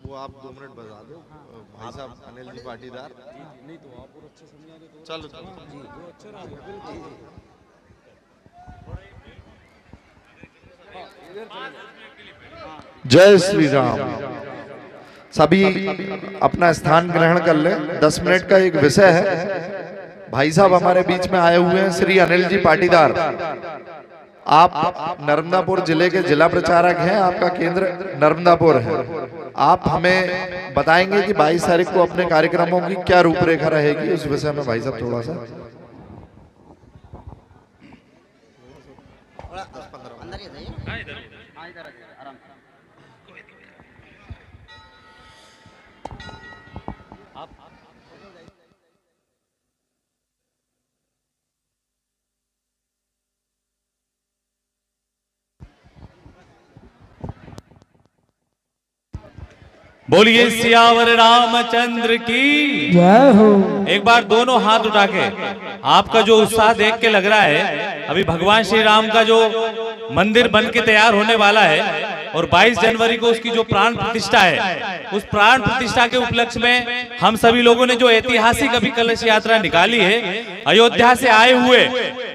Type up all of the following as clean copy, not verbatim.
वो आप 2 मिनट बता दो भाई साहब अनिल जी पाटीदार। नहीं तो आप और अच्छे समझा दो तो चलो चलो जी वो अच्छा रहेगा बिल्कुल। जय श्री राम। सभी अपना स्थान ग्रहण कर ले। 10 मिनट का एक विषय है। भाई साहब हमारे बीच में आए हुए हैं श्री अनिल जी पाटीदार। आप नर्मदापुर जिले के जिला प्रचारक हैं। आपका केंद्र नर्मदापुर है। आप हमें बताएंगे कि 22 तारीख को अपने कार्यक्रमों की क्या रूपरेखा रहेगी, उस विषय में भाई साहब थोड़ा सा। बोलिए सियावर रामचंद्र की जय हो। एक बार दोनों हाथ उठा के, आपका जो उत्साह देख के लग रहा है अभी भगवान श्री राम का जो मंदिर बन के तैयार होने वाला है और 22 जनवरी को उसकी जो प्राण प्रतिष्ठा है, उस प्राण प्रतिष्ठा के उपलक्ष्य में हम सभी लोगों ने जो ऐतिहासिक अभी कलश यात्रा निकाली है, अयोध्या से आए हुए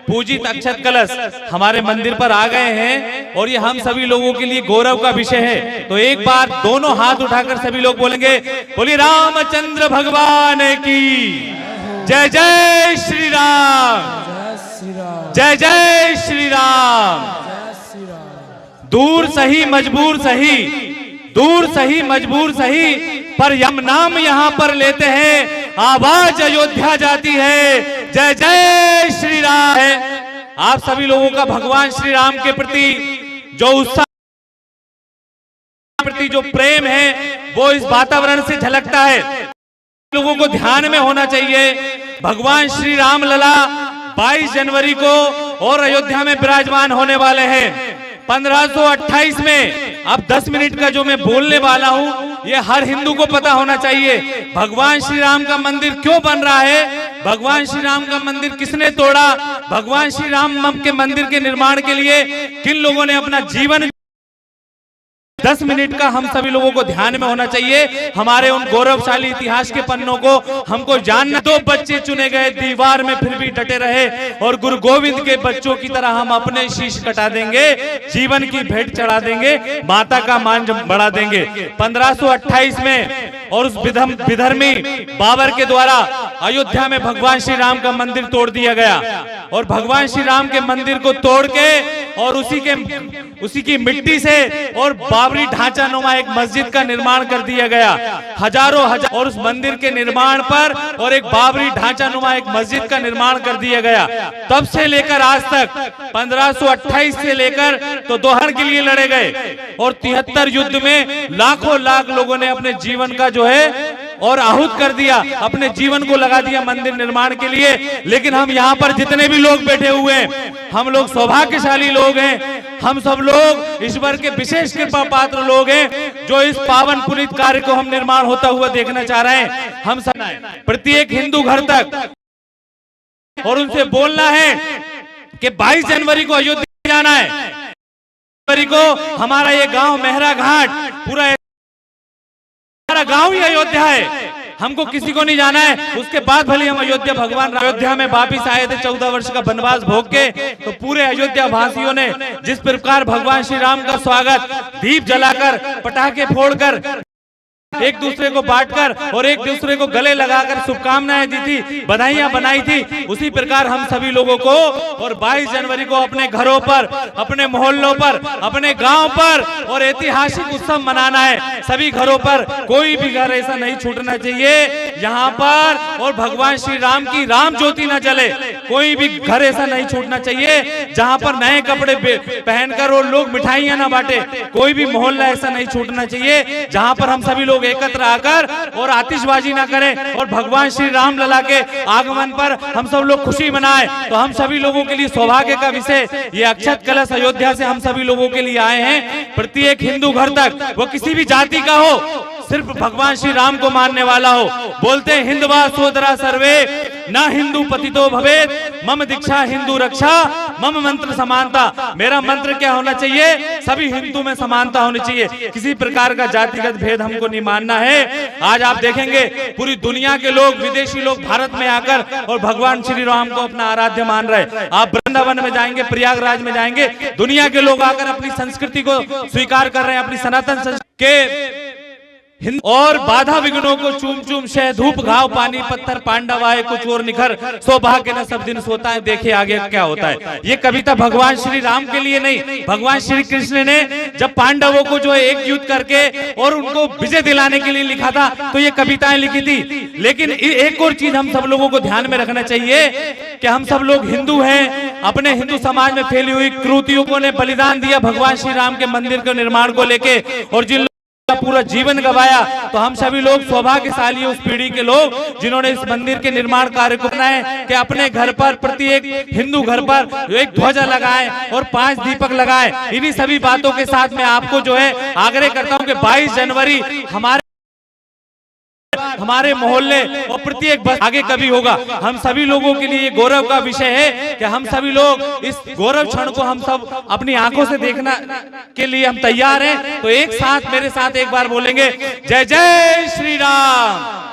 पूजित अक्षत कलश हमारे मंदिर पर आ गए हैं और ये हम सभी लोगों के लिए गौरव का विषय है। तो एक बार दोनों हाथ उठाकर सभी लोग बोलेंगे, बोलिए रामचंद्र भगवान की जय। जय श्री राम। जय जय श्री राम। दूर सही मजबूर सही, दूर सही मजबूर सही, पर यम नाम यहाँ पर लेते हैं, आवाज अयोध्या जाती है। जय जय श्री राम है। आप सभी लोगों का भगवान श्री राम के प्रति जो उत्साह, प्रति जो प्रेम है, वो इस वातावरण से झलकता है। लोगों को ध्यान में होना चाहिए, भगवान श्री राम लला 22 जनवरी को और अयोध्या में विराजमान होने वाले हैं। 1528 में अब 10 मिनट का जो मैं बोलने वाला हूं, ये हर हिंदू को पता होना चाहिए। भगवान श्री राम का मंदिर क्यों बन रहा है, भगवान श्री राम का मंदिर किसने तोड़ा, भगवान श्री राम के मंदिर के निर्माण के लिए किन लोगों ने अपना जीवन, 10 मिनट का हम सभी लोगों को ध्यान में होना चाहिए। हमारे उन गौरवशाली इतिहास के पन्नों को हमको जानना। 2 बच्चे चुने गए दीवार में फिर भी डटे रहे और गुरु गोविंद के बच्चों की तरह हम अपने शीश कटा देंगे, जीवन की भेंट चढ़ा देंगे, माता का मान बढ़ा देंगे। 1528 में और उस विधर्मी बाबर के द्वारा अयोध्या में भगवान श्री राम का मंदिर तोड़ दिया गया और भगवान श्री राम के मंदिर को तोड़ के और उसी की मिट्टी से और बाबरी ढांचा नुमा एक मस्जिद का निर्माण कर दिया गया। हजारों और उस मंदिर के निर्माण पर और एक बाबरी ढांचा नुमा एक मस्जिद का निर्माण कर दिया गया। तब से लेकर आज तक 1528 से लेकर तो दोहर के लिए लड़े गए और 73 युद्ध में लाखों लाख लोगों ने अपने जीवन का जो है और आहूत कर दिया, अपने जीवन को लगा दिया मंदिर निर्माण के लिए। लेकिन हम यहाँ पर जितने भी लोग बैठे हुए हैं, हम लोग सौभाग्यशाली लोग हैं। हम सब लोग ईश्वर के विशेष कृपा पात्र लोग हैं जो इस पावन पुनीत कार्य को हम निर्माण होता हुआ देखना चाह रहे हैं। हम सब प्रत्येक हिंदू घर तक और उनसे बोलना है कि 22 जनवरी को अयोध्या जाना है। जनवरी को हमारा ये गांव मेहरा घाट, पूरा हमारा गांव ही अयोध्या है, हमको किसी को नहीं जाना है। उसके बाद भले हम अयोध्या, भगवान अयोध्या में वापिस आए थे 14 वर्ष का वनवास भोग के, तो पूरे अयोध्या वासियों ने जिस प्रकार भगवान श्री राम का स्वागत दीप जलाकर, पटाखे फोड़कर, एक दूसरे को बांटकर और एक दूसरे को गले लगाकर शुभकामनाएं दी थी, बधाइयां बनाई थी, उसी प्रकार हम सभी लोगों को और 22 जनवरी को अपने घरों पर, अपने मोहल्लों पर, अपने गांव पर और ऐतिहासिक उत्सव मनाना है। सभी घरों पर कोई भी घर ऐसा नहीं छूटना चाहिए यहाँ पर और भगवान श्री राम की राम ज्योति न जले। कोई भी घर ऐसा नहीं छूटना चाहिए जहाँ पर नए कपड़े पहनकर और लोग मिठाइयां ना बांटे। कोई भी मोहल्ला ऐसा नहीं छूटना चाहिए जहाँ पर हम सभी लोग एकत्र आकर और आतिशबाजी ना करें और भगवान श्री राम लला के आगमन पर हम सब लोग खुशी मनाएं। तो हम सभी लोगों के लिए सौभाग्य का विषय ये अक्षत कलश अयोध्या से हम सभी लोगों के लिए आए हैं। प्रत्येक हिंदू घर तक, वो किसी भी जाति का हो, सिर्फ भगवान श्री राम को मानने वाला हो। बोलते हैं हिंदवा सोदरा सर्वे न हिंदू पतितो भवेत, मम दीक्षा हिंदू रक्षा, मम मंत्र समानता। मेरा मंत्र क्या होना चाहिए? सभी हिंदू में समानता होनी चाहिए, किसी प्रकार का जातिगत भेद हमको नहीं मानना है। आज आप देखेंगे पूरी दुनिया के लोग, विदेशी लोग भारत में आकर और भगवान श्री राम को अपना आराध्य मान रहे। आप वृंदावन में जाएंगे, प्रयागराज में जाएंगे, दुनिया के लोग आकर अपनी संस्कृति को स्वीकार कर रहे हैं, अपनी सनातन संस्कृति के और बाधा विघ्नों को चूम चूम शह धूप घाव पानी पत्थर पांडव आए कुछ और निखर सौभाग्य न सब दिन सोता है। देखिए आगे क्या होता है। ये कविता भगवान श्री राम के लिए नहीं, भगवान श्री कृष्ण ने जब पांडवों को जो है एक युद्ध करके और उनको विजय दिलाने के लिए लिखा था, तो ये कविताएं लिखी थी। लेकिन एक और चीज हम सब लोगों को ध्यान में रखना चाहिए कि हम सब लोग हिंदू हैं, अपने हिंदू समाज में फैली हुई क्रूतियों ने बलिदान दिया भगवान श्री राम के मंदिर के निर्माण को लेके, और जिन पूरा जीवन गवाया, तो हम सभी लोग सौभाग्यशाली उस पीढ़ी के लोग जिन्होंने इस मंदिर के निर्माण कार्य को अपना है कि अपने घर पर प्रत्येक हिंदू घर पर एक ध्वजा लगाए और 5 दीपक लगाए। इन्हीं सभी बातों के साथ मैं आपको जो है आग्रह करता हूं कि 22 जनवरी हमारे मोहल्ले और प्रत्येक बस आगे कभी होगा। हम सभी लोगों के लिए ये गौरव का विषय है कि हम सभी लोग इस गौरव क्षण को हम सब अपनी आंखों से देखना के लिए हम तैयार हैं। तो एक साथ मेरे साथ एक बार बोलेंगे जय जय श्री राम,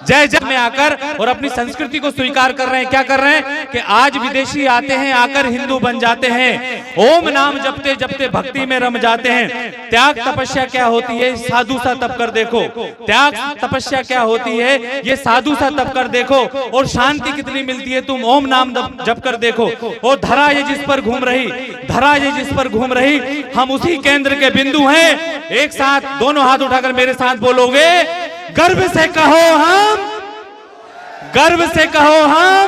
जय जय में आकर और अपनी संस्कृति को स्वीकार कर रहे हैं। क्या कर रहे हैं कि आज विदेशी आते हैं, आकर हिंदू बन जाते हैं, ओम नाम जपते जपते भक्ति में रम जाते हैं। त्याग तपस्या क्या होती है, साधु सा तप कर देखो। त्याग तपस्या क्या होती है, ये साधु सा तप कर देखो, और शांति कितनी मिलती है, तुम ओम नाम जप कर देखो। और धरा ये जिस पर घूम रही, धरा ये जिस पर घूम रही, हम उसी केंद्र के बिंदु हैं। एक साथ दोनों हाथ उठाकर मेरे साथ बोलोगे, गर्व से कहो हम, गर्व से कहो हम,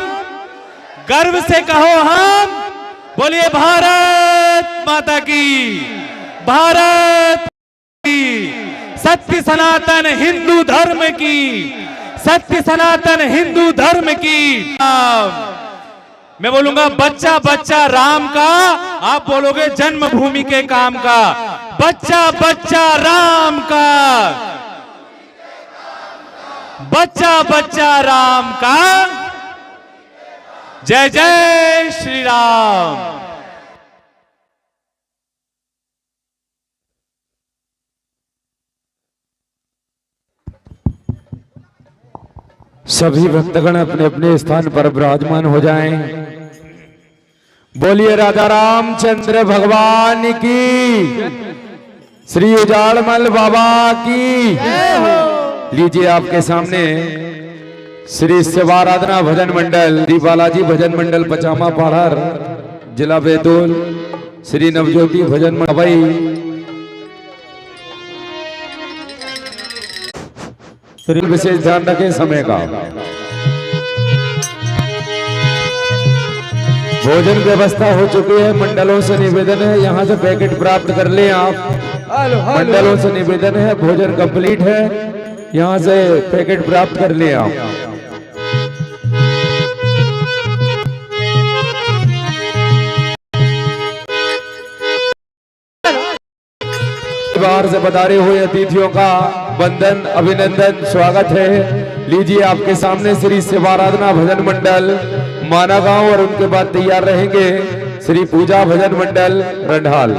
गर्व से कहो हम। बोलिए भारत माता की, भारत की, सत्य सनातन हिंदू धर्म की, सत्य सनातन हिंदू धर्म की। मैं बोलूंगा बच्चा बच्चा राम का, आप बोलोगे जन्मभूमि के काम का। बच्चा बच्चा राम का, बच्चा बच्चा राम का। जय जय श्री राम। सभी भक्तगण अपने अपने स्थान पर विराजमान हो जाएं। बोलिए राधा रामचंद्र भगवान की, श्री उजाड़मल बाबा की। लीजिए आपके सामने श्री शिवाराधना भजन मंडल, श्री बालाजी भजन मंडल पचामा पहाड़, जिला बैतूल, श्री नवज्योति भजन मंडल। विशेष ध्यान रखें समय का। भोजन व्यवस्था हो चुकी है। मंडलों से निवेदन है यहाँ से पैकेट प्राप्त कर लें आप। मंडलों से निवेदन है, भोजन कंप्लीट है, यहाँ से पैकेट प्राप्त कर लें आप। बाहर से पधारे हुए अतिथियों का वंदन अभिनंदन स्वागत है। लीजिए आपके सामने श्री शिवाराधना भजन मंडल माना गांव, और उनके बाद तैयार रहेंगे श्री पूजा भजन मंडल रंढाल।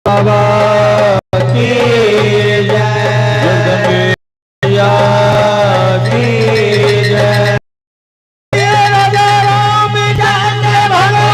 बाबा की जय, की जय। राजा रामचंद्र भगवान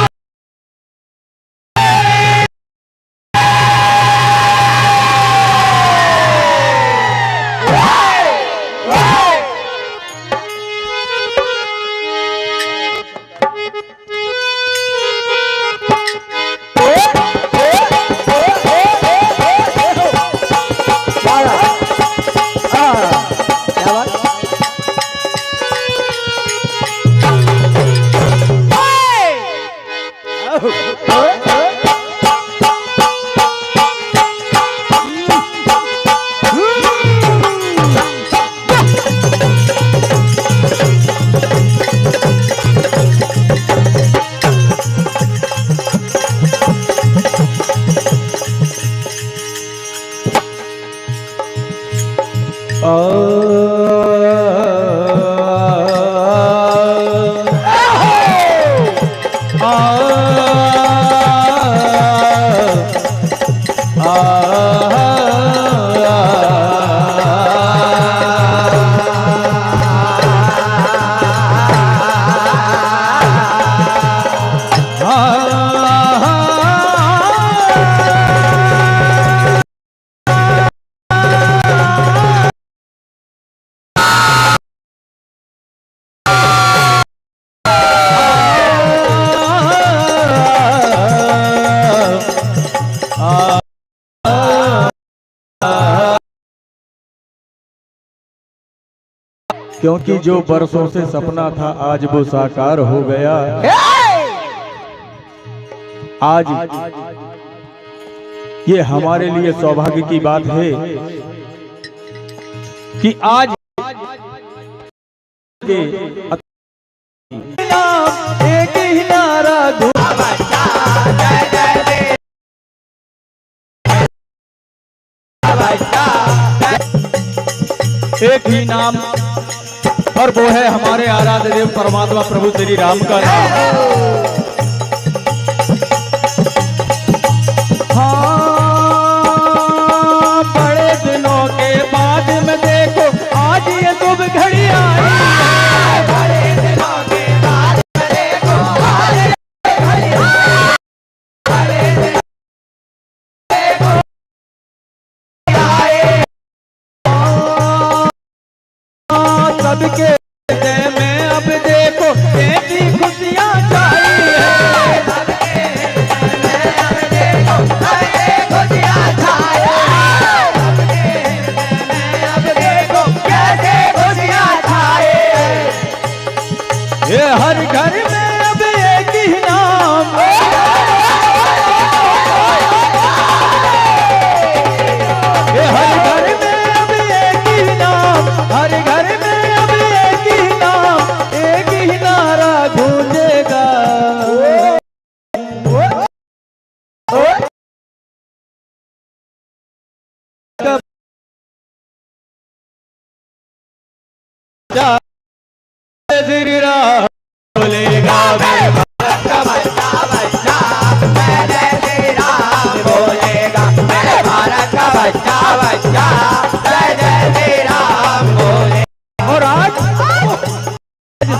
क्योंकि जो बरसों से सपना था आज वो साकार हो गया। आज ये हमारे लिए सौभाग्य की बात है कि आज के एक ही नारा एक ही नाम, और वो है हमारे आराध्य देव परमात्मा प्रभु श्री राम का नाम। हाँ, बड़े दिनों के बाद में देखो आज ये शुभ घड़ी आई है। बड़े दिनों के बाद में देखो आज ये घड़ी आई। बड़े दिनों देखो आए सबके हृदय में अब देखो ऐसी खुशियां छाई है। सबके हृदय में अब देखो ऐसी खुशियां छाई है। सबके हृदय में अब देखो कैसे खुशियां छाई है। ये हर घर में अब एक ही नाम, ये हर घर में अब एक ही नाम, हर घर में अब एक ही नाम, एक ही नारा गूंजेगा। श्री राम बोलेगा, भारत का बच्चा बच्चा जय जय श्री राम बोलेगा। मेरे भारत का बच्चा बच्चा जय जय श्री राम बोलेगा। और आज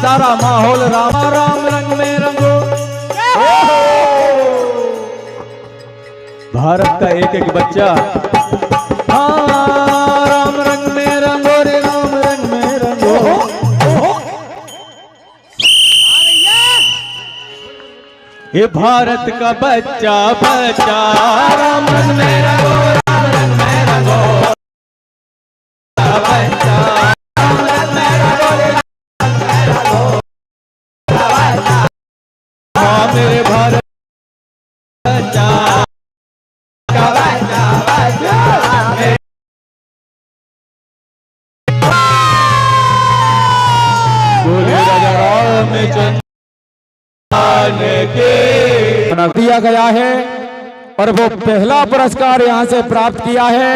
सारा माहौल राम राम रंग में रंगो। भारत का एक एक बच्चा हाँ राम रंग में रंगो रे, राम रंग में रंगो। ये भारत का बच्चा बच्चा राम रंग में रंगो, राम रंग में रंगो। बच्चा राम रंग में रंगो, राम रंग में रंगो। हाँ मेरे भारत बच्चा का बच्चा बच्चा बोले राजा रामचंद्र दिया गया है। और वो पहला पुरस्कार यहां से प्राप्त किया है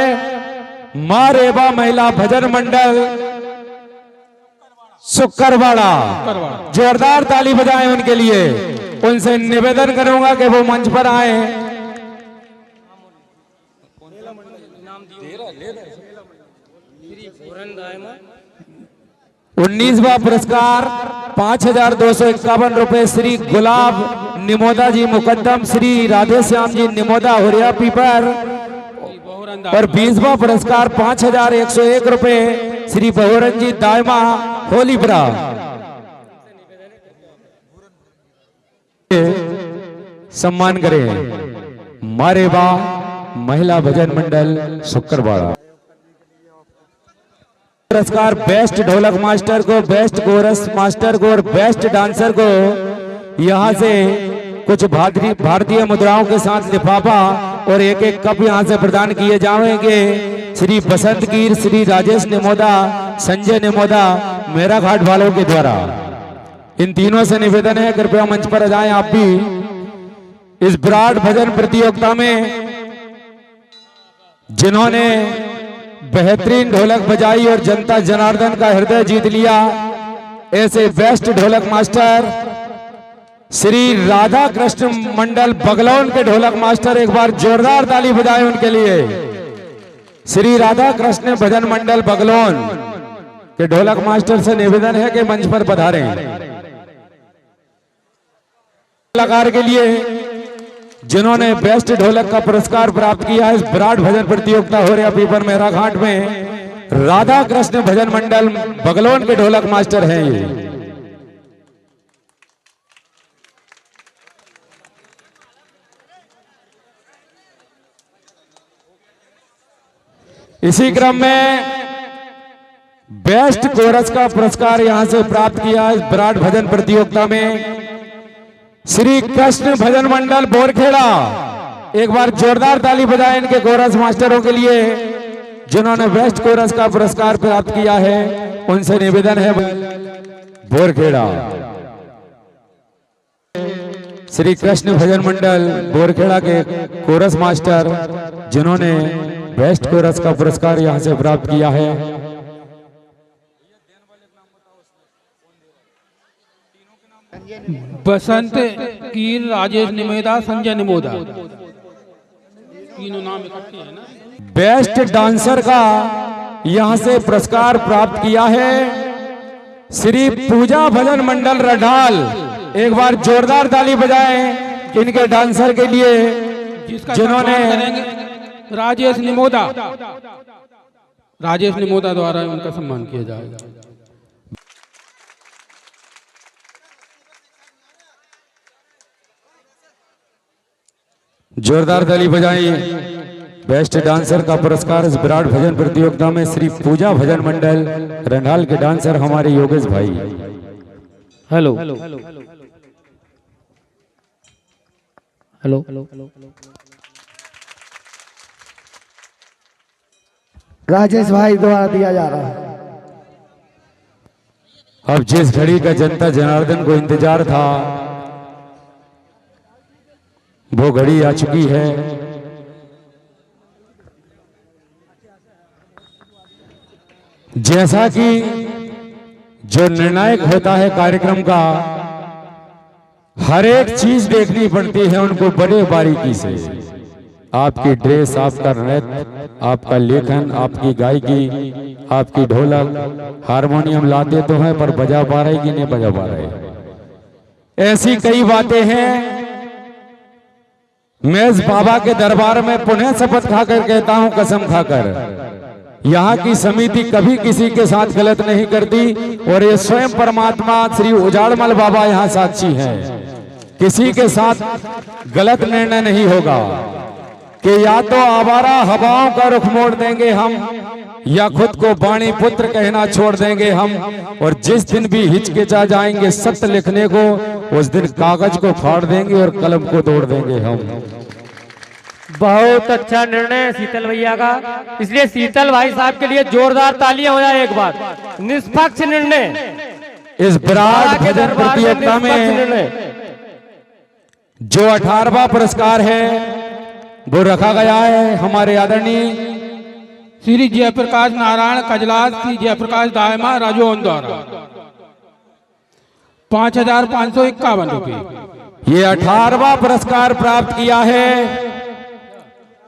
मां रेवा महिला भजन मंडल शुक्रवाड़ा। जोरदार ताली बजाएं उनके लिए। उनसे निवेदन करूंगा कि वो मंच पर आए। 19वां पुरस्कार 5,251 रुपए श्री गुलाब निमोदा जी मुकद्दम, श्री राधे श्याम जी निमोदा हुरिया पीपर। और 20वां पुरस्कार 5,101 रुपए श्री बहुरन जी दायमा होलीपुरा। सम्मान करें मारेबा महिला भजन मंडल शुक्रवाड़ा। पुरस्कार बेस्ट ढोलक मास्टर को, बेस्ट कोरस मास्टर को और बेस्ट डांसर को यहां से कुछ भारतीय मुद्राओं के साथ लिफाफा और एक एक कप यहां से प्रदान किए जाएंगे। श्री बसंत गिर, श्री राजेश निमोदा, संजय निमोदा, मेरा घाट वालों के द्वारा। इन तीनों से निवेदन है कृपया मंच पर आ जाएं आप भी। इस विराट भजन प्रतियोगिता में जिन्होंने बेहतरीन ढोलक बजाई और जनता जनार्दन का हृदय जीत लिया, ऐसे बेस्ट ढोलक मास्टर श्री राधा कृष्ण मंडल बगलौन के ढोलक मास्टर, एक बार जोरदार ताली बजाएं उनके लिए। श्री राधा कृष्ण भजन मंडल बगलौन के ढोलक मास्टर से निवेदन है कि मंच पर पधारें। कलाकार के लिए जिन्होंने बेस्ट ढोलक का पुरस्कार प्राप्त किया है, इस विराट भजन प्रतियोगिता हो रहा पीपर मेरा घाट में राधा कृष्ण भजन मंडल बगलौन के ढोलक मास्टर हैं ये। इसी क्रम में बेस्ट कोरस का पुरस्कार यहां से प्राप्त किया इस विराट भजन प्रतियोगिता में श्री कृष्ण भजन मंडल बोरखेड़ा। एक बार जोरदार ताली बजाएं इनके कोरस मास्टरों के लिए जिन्होंने बेस्ट कोरस का पुरस्कार प्राप्त किया है। उनसे निवेदन है बोरखेड़ा श्री कृष्ण भजन मंडल बोरखेड़ा के कोरस मास्टर जिन्होंने बेस्ट कोरस का पुरस्कार यहां से प्राप्त किया है। बसंत कीर, राजेश निमेदा, संजय निमोदा, तीनों नाम इकट्ठे हैं ना। बेस्ट डांसर का यहां से पुरस्कार प्राप्त किया है श्री पूजा भजन मंडल रढाल। एक बार जोरदार ताली बजाएं इनके डांसर के लिए जिन्होंने राजेश निमोदा द्वारा उनका सम्मान किया जाएगा। जोरदार ताली बजाएं। बेस्ट डांसर का पुरस्कार इस विराट भजन प्रतियोगिता में श्री पूजा भजन मंडल रंडाल के डांसर हमारे योगेश भाई। हेलो राजेश भाई द्वारा दिया जा रहा है। अब जिस घड़ी का जनता जनार्दन को इंतजार था वो घड़ी आ चुकी है। जैसा कि जो निर्णायक होता है कार्यक्रम का, हर एक चीज देखनी पड़ती है उनको बड़े बारीकी से। आपकी ड्रेस, आपका नृत्य, आपका लेखन, आपकी गायकी, आपकी ढोलक, हारमोनियम लाते तो हैं पर बजा पा रहे कि नहीं बजा पा रहे। ऐसी कई बातें हैं। मैं इस बाबा के दरबार में पुनः शपथ खाकर कहता हूं, कसम खाकर, यहाँ की समिति कभी किसी के साथ गलत नहीं करती और ये स्वयं परमात्मा श्री उजाड़मल बाबा यहाँ साक्षी हैं। किसी के साथ गलत निर्णय नहीं होगा कि या तो आवारा हवाओं का रुख मोड़ देंगे हम या खुद को वाणी पुत्र कहना छोड़ देंगे हम। और जिस दिन भी हिचकिचा जाएंगे सत्य लिखने को, उस दिन कागज को फाड़ देंगे और कलम को तोड़ देंगे हम। बहुत अच्छा निर्णय शीतल भैया का, इसलिए शीतल भाई साहब के लिए जोरदार तालियां हो जाए एक बार। निष्पक्ष निर्णय इस विराट भजन प्रतियोगिता में जो 18वां पुरस्कार है वो रखा गया है हमारे आदरणीय श्री जयप्रकाश नारायण कजलास, श्री जयप्रकाश दायमा राजौन द्वारा 5,551 रुपये। ये 18वां पुरस्कार प्राप्त किया है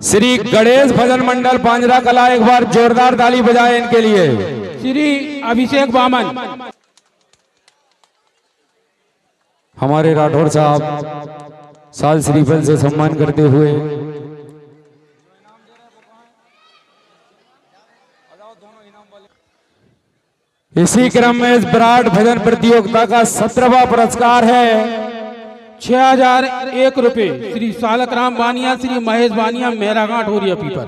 श्री गणेश भजन मंडल पांजरा कला। एक बार जोरदार ताली बजाएं इनके लिए। श्री अभिषेक बामन, हमारे राठौर साहब साल श्रीफल से सम्मान करते हुए इसी क्रम में इस विराट भजन प्रतियोगिता का 17वां पुरस्कार है 6,001 रुपये श्री सालक राम बानिया, श्री महेश बानिया, मेराघाट होरिया पीपर।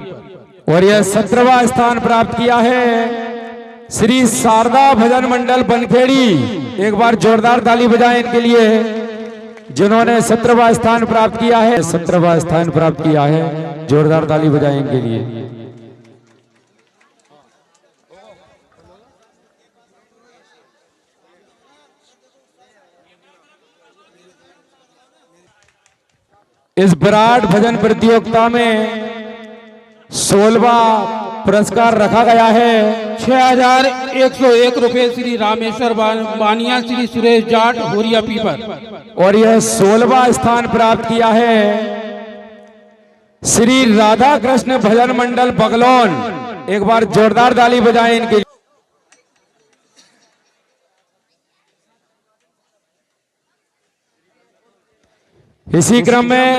और यह 17वां स्थान प्राप्त किया है श्री शारदा भजन मंडल बनखेड़ी। एक बार जोरदार ताली बजाएं इनके लिए जिन्होंने 17वां स्थान प्राप्त किया है। 17वां स्थान प्राप्त किया है, जोरदार ताली बजाएं इनके लिए। इस विराट भजन प्रतियोगिता में 16वां पुरस्कार रखा गया है 6,101 रुपये श्री रामेश्वर बानिया, श्री सुरेश जाट होरिया पीपर। और यह 16वां स्थान प्राप्त किया है श्री राधा कृष्ण भजन मंडल बगलौन। एक बार जोरदार ताली बजाएं इनके लिए। इसी क्रम में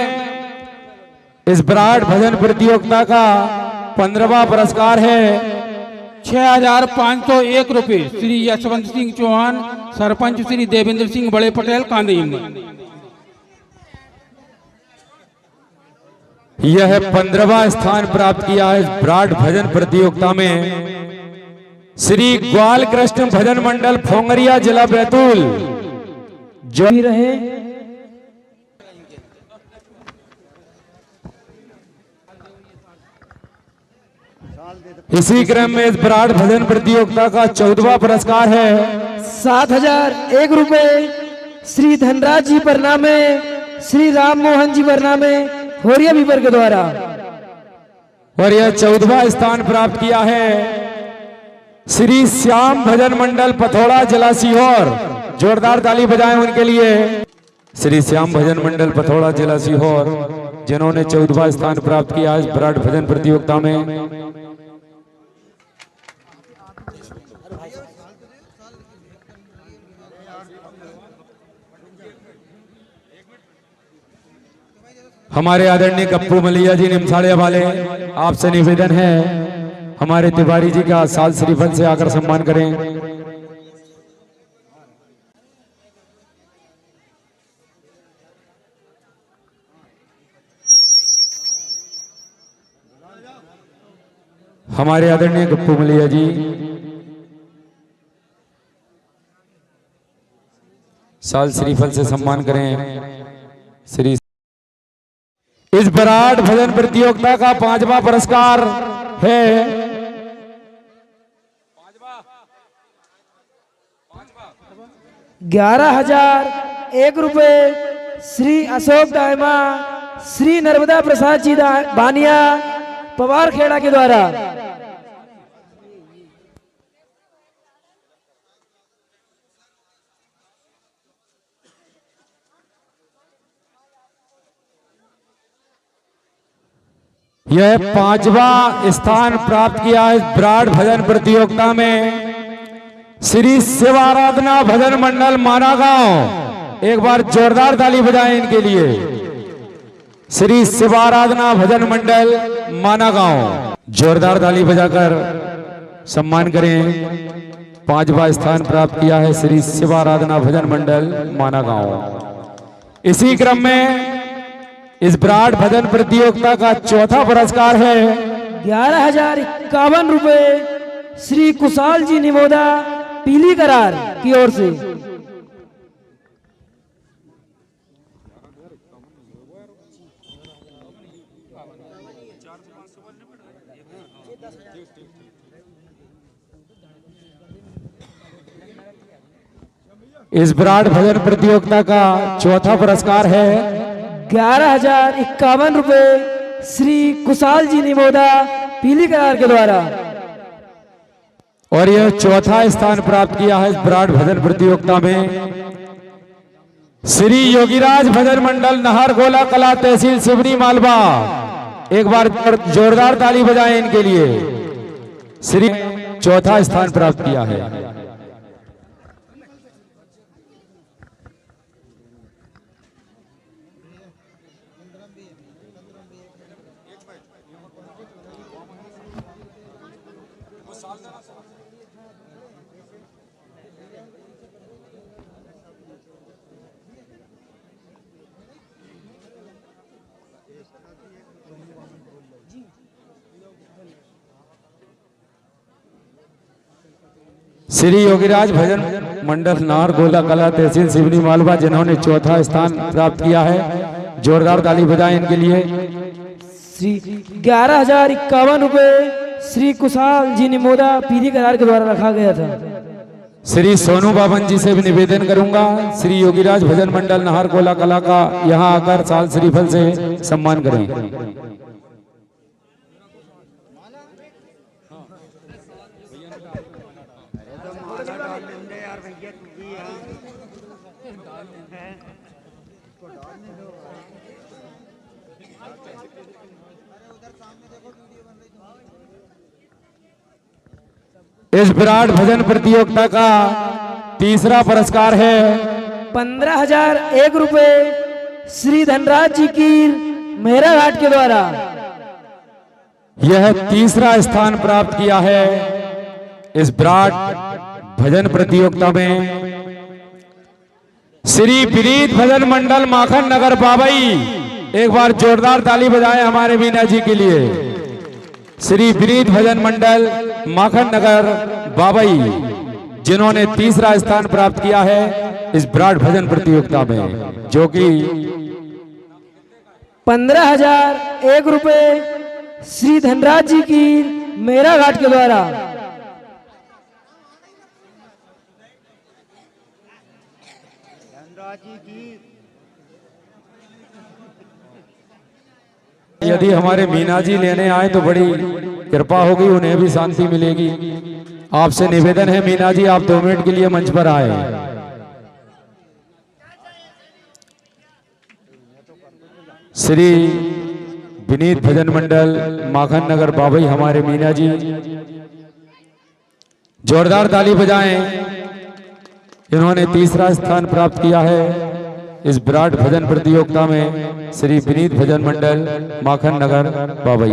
इस विराट भजन प्रतियोगिता का 15वां पुरस्कार है 6,501 रुपये श्री यशवंत सिंह चौहान, सरपंच श्री देवेंद्र सिंह बड़े पटेल कांदी। यह 15वां स्थान प्राप्त किया है विराट भजन प्रतियोगिता में श्री ग्वाल कृष्ण भजन मंडल फोंगरिया जिला बैतूल जो भी रहे। इसी क्रम में इस विराट भजन प्रतियोगिता का 14वां पुरस्कार है 7,001 रुपए श्री धनराज जी परनामे, श्री राम मोहन जी परनामे, होरिया बीबर के द्वारा। और यह 14वां स्थान प्राप्त किया है श्री श्याम भजन मंडल पथौड़ा जिला सीहोर। जोरदार ताली बजाएं उनके लिए। श्री श्याम भजन मंडल पथौड़ा जिला सीहोर जिन्होंने 14वां स्थान प्राप्त किया इस विराट भजन प्रतियोगिता में। हमारे आदरणीय गप्पू मलिया जी निमसाड़िया वाले, आपसे निवेदन है हमारे तिवारी जी का साल श्रीफल से आकर सम्मान करें। हमारे आदरणीय गप्पू मलिया जी साल श्रीफल से सम्मान करें। श्री इस विराट भजन प्रतियोगिता का 5वां पुरस्कार है 11,001 रुपए श्री अशोक दायमा, श्री नर्मदा प्रसाद जी बानिया पवार खेड़ा के द्वारा। यह 5वां स्थान प्राप्त किया इस विराट भजन प्रतियोगिता में श्री शिव आराधना भजन मंडल माना गांव। एक बार जोरदार ताली बजाएं इनके लिए। श्री शिव आराधना भजन मंडल माना गांव, जोरदार ताली बजाकर सम्मान करें। 5वां स्थान प्राप्त किया है श्री शिव आराधना भजन मंडल माना गांव। इसी क्रम में इस विराट भजन प्रतियोगिता का 4था पुरस्कार है 11,051 रुपए श्री कुशाल जी निमोदा पीली करार की ओर से। इस विराट भजन प्रतियोगिता का 4था पुरस्कार है 11,051 रुपए श्री कुशाल जी निमोदा पीली करार के द्वारा। और यह 4था स्थान प्राप्त किया है इस विराट भजन प्रतियोगिता में श्री योगीराज भजन मंडल नहरगोला कला तहसील सिवनी मालवा। एक बार जोरदार ताली बजाएं इनके लिए। श्री 4था स्थान प्राप्त किया है। श्री योगीराज भजन मंडल नाहरगोला कला तहसील सिवनी मालवा जिन्होंने 4था स्थान प्राप्त किया है। जोरदार ताली बजाएं इनके लिए। श्री 11,051 रुपए श्री कुशाल जी निमोदा पीली करार के द्वारा रखा गया था। श्री सोनू बाबन जी से भी निवेदन करूंगा श्री योगीराज भजन मंडल नाहरगोला कला का यहां आकर साल श्रीफल से सम्मान करें। इस विराट भजन प्रतियोगिता का 3रा पुरस्कार है 15,001 रुपए श्री धनराज जी की मेहरा घाट के द्वारा। यह 3रा स्थान प्राप्त किया है इस विराट भजन प्रतियोगिता में श्री विनीत भजन मंडल माखन नगर बाबई। एक बार जोरदार ताली बजाएं हमारे मीना जी के लिए। श्री विनीत भजन मंडल माखन नगर बाबई, जिन्होंने तीसरा स्थान प्राप्त किया है इस विराट भजन प्रतियोगिता में, जो कि 15,001 रुपए श्री धनराज जी की मेरा घाट के द्वारा। यदि हमारे मीना जी लेने आए तो बड़ी कृपा होगी, उन्हें भी शांति मिलेगी। आपसे निवेदन है मीना जी, आप 2 मिनट के लिए मंच पर आए। श्री विनीत भजन मंडल माखन नगर बाबई, हमारे मीना जी, जोरदार ताली बजाएं। इन्होंने तीसरा स्थान प्राप्त किया है इस विराट भजन प्रतियोगिता में। श्री विनीत भजन मंडल माखन नगर बाबई।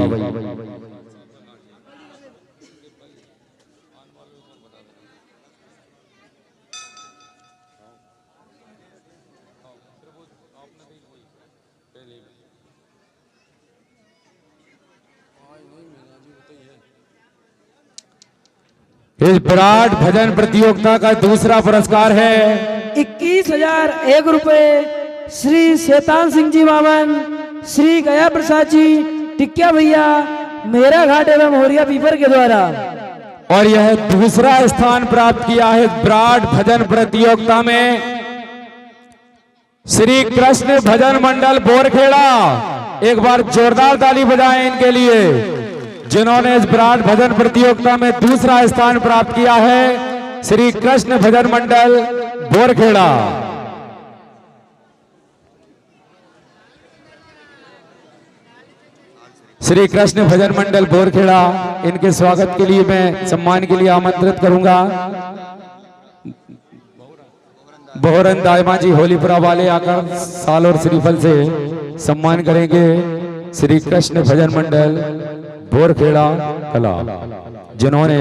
इस विराट भजन प्रतियोगिता का दूसरा पुरस्कार है 21,001 रुपए श्री शैतान सिंह जी वामन, श्री गया प्रसाद जी टिक्या भैया मेरा घाट एवं होरिया पीपर के द्वारा। और यह दूसरा स्थान प्राप्त किया है विराट भजन प्रतियोगिता में श्री कृष्ण भजन मंडल बोरखेड़ा। एक बार जोरदार ताली बजाएं इनके लिए, जिन्होंने इस विराट भजन प्रतियोगिता में दूसरा स्थान प्राप्त किया है। श्री कृष्ण भजन मंडल बोरखेड़ा। श्री कृष्ण भजन मंडल बोरखेड़ा, इनके स्वागत के लिए मैं सम्मान के लिए आमंत्रित करूंगा। बहुरन दायमा जी होलीपुरा वाले आकर साल और श्रीफल से सम्मान करेंगे श्री कृष्ण भजन मंडल बोरखेड़ा कला, जिन्होंने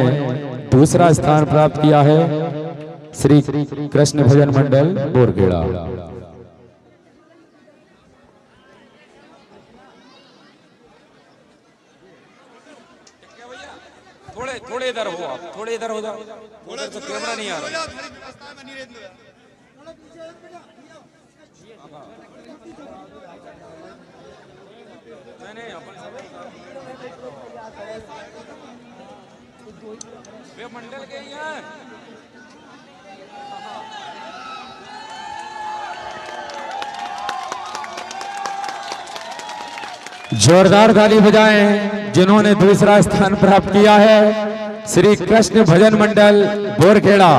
दूसरा स्थान प्राप्त किया है। श्री कृष्ण भजन मंडल बोरखेड़ा। थोड़े इधर हो आप, थोड़े इधर हो जाओ, उधर तो कैमरा नहीं आ रहा। वे मंडल के ही हैं। जोरदार ताली बजाएं जिन्होंने दूसरा स्थान प्राप्त किया है। श्री कृष्ण भजन मंडल बोरखेड़ा।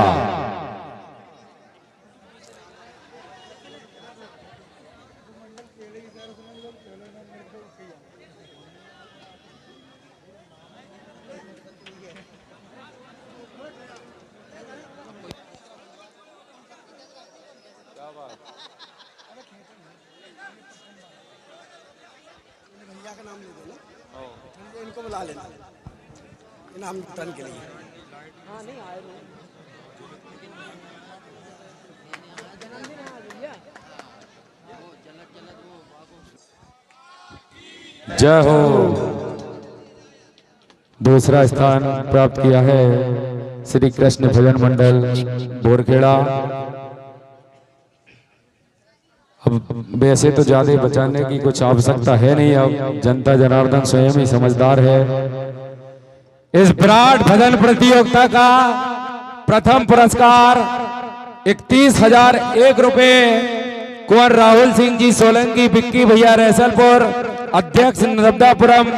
का नाम ले देना, इनको बुला लेना इनाम वितरण के लिए। हाँ नहीं आए जय हो। दूसरा स्थान प्राप्त किया है श्री कृष्ण भजन मंडल बोरखेड़ा। अब वैसे तो ज्यादा बचाने की कुछ आवश्यकता है नहीं, अब जनता जनार्दन स्वयं ही समझदार है। इस विराट भजन प्रतियोगिता का प्रथम पुरस्कार 31,001 रुपए कुंवर राहुल सिंह जी सोलंकी, बिक्की भैया रैसलपुर, अध्यक्ष नर्मदापुरम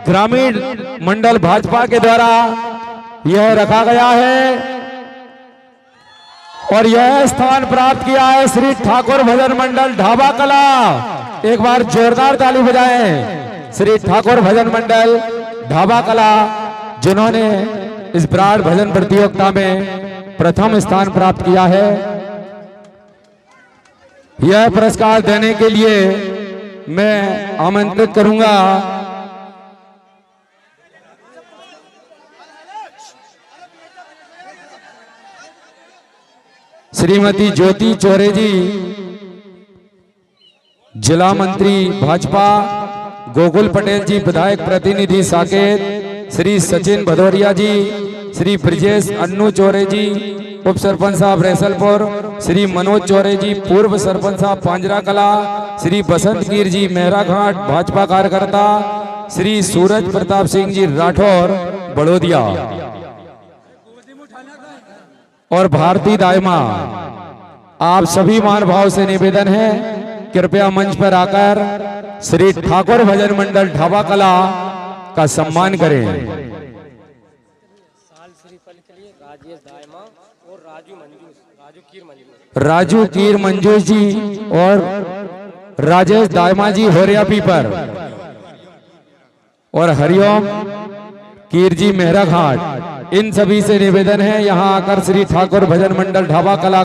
ग्रामीण मंडल भाजपा के द्वारा यह रखा गया है। और यह स्थान प्राप्त किया है श्री ठाकुर भजन मंडल ढाबा कला। एक बार जोरदार ताली बजाएं श्री ठाकुर भजन मंडल ढाबा कला, जिन्होंने इस विराट भजन प्रतियोगिता में प्रथम स्थान प्राप्त किया है। यह पुरस्कार देने के लिए मैं आमंत्रित करूंगा श्रीमती ज्योति चौरे जी, जिला मंत्री भाजपा, गोकुल पटेल जी विधायक प्रतिनिधि साकेत, श्री सचिन भदौरिया जी, श्री ब्रजेश अन्नू चौरे जी, उप सरपंच साहब रैसलपुर, श्री मनोज चौरे जी, पूर्व सरपंच साहब पांजरा कला, श्री बसंत कीर जी मेहराघाट भाजपा कार्यकर्ता, श्री सूरज प्रताप सिंह जी राठौर बड़ोदिया और भारती दायमा। आप सभी मान भाव से निवेदन है, कृपया मंच पर आकर श्री ठाकुर भजन मंडल ढाबा कला का सम्मान करें। राजू कीर मंजूस जी और राजेश दायमा जी होरिया पीपर और हरिओम कीर जी मेहरा घाट, इन सभी से निवेदन है यहाँ आकर श्री ठाकुर भजन मंडल ढाबा कला